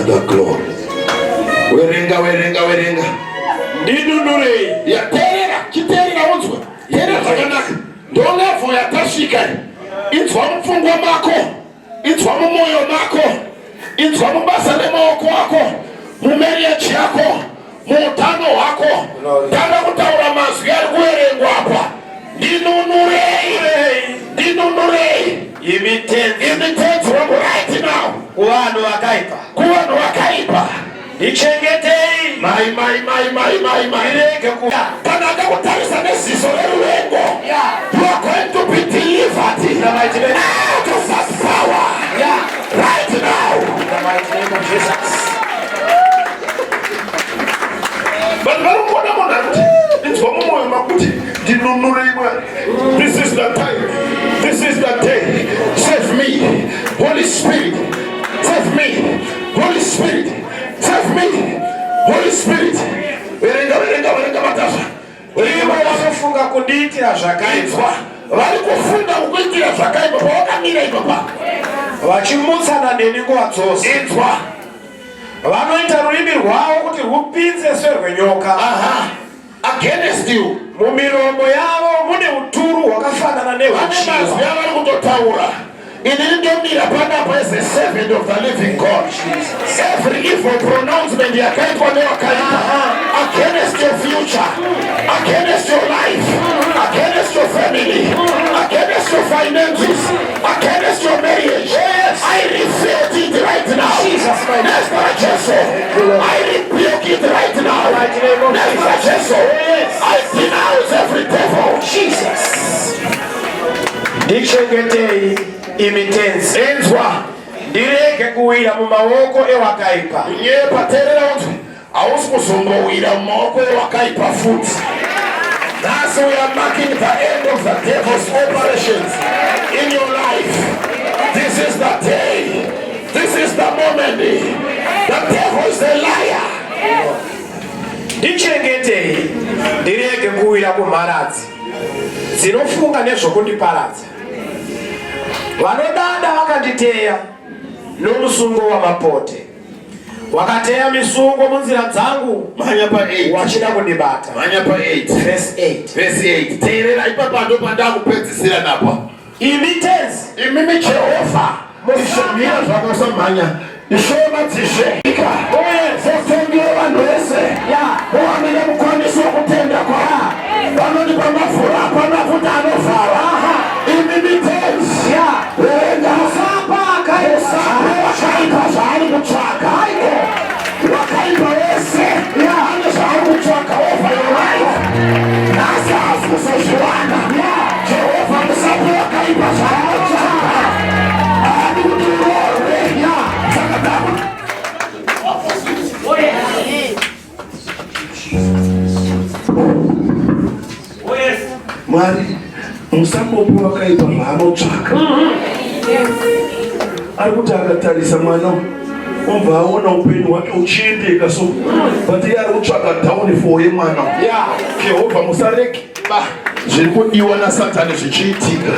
the glory. Werenga. Ndinunure. Ya terera unzwe. Terera zvakanaka. Ndolevo yatasvika. Inzwa mupfungwa mako. Inzwa mumoyo mako. Inzwa mubasa remaoko ako. Mumarriage yako. Muutano hwako. Ndada kutaura mazwi ari kuverengwa apa. Ndinunure. Imitenzi wangu right now. Kuvanhu vakaipa. Ichengetei. Mai. Irege kuya. Kana ndakutarisa neziso reruvengo. You are going to be delivered out of that power. Right now. In the mighty name of Jesus. But this is the time. This is the day. Save me, Holy Spirit. Save me, Holy Spirit. Save me, Holy Spirit. Verenga matafa. Ivo vanofunga kundiitira zvakaipa. Vari kufunda kukuitira zvakaipa pawakamira ipapa. Vachimutsana neni nguva dzose. Inzwa. Vanoita rurimi rwavo kuti rupinze serwenyoka. Against you. Mumiromo yavo mune uturu hwakafanana nehwechiva. Vane mazwi avari kutotaura. Inini ndomira panapa as a servant of the living God. Every evil pronouncement yakaitwa nevakaipa against your future, against your life, against your family, against your finances, against your marriage, I refute it right now. I rebuke it right now. I denounce every devil. Jesus. Ndichengetei imitenzi. Inzwa. Ndirege kuwira mumaoko ewakaipa. Nyepa terera unzwi. Hausi kuzombowira mumaoko ewakaipa futi. Thus we are marking the end of the devil's operations in your life. This is the day. This is the moment. The devil is a liar. Ndichengetei ndirege kuwira kumharadzi dzinofunga nezvokundiparadza. Vanodada vakanditeya nomusungo wamapote. Wakateya misungo munzira dzangu. Manya pa 8. Wachida kundibata. Manya pa 8. Verse 8. Verse 8. Teerera ipapa ndo pandakupedzisira napa. Imitenzi. Imimi Jehova. Muzvimira zvakasamhanya. Ishoma dzizveka. Zotengera vanhu vese. Muwamire mukwanisi wokutenda kwa. Vanonipa mafura pamafuta anovhara. Imitenzi. Verenga. Wakaipa zvaari kutsvaka. Wakaipa vese. Ane zvaari kutsvaka over your life. Nhasi haasi kuzozviwana. Jehova musape wakaipa zvaari kutsvaka. Haadi kuti urorwe. Mwari musambope wakaipa zvaanotsvaka. Ari kuti akatarisa mwana obva aona upenyu hwake uchiendeka so but iye ari kutsvaka downfall yemwana. Jehovha musarege zviri kudiwa naSatani zvichiitika.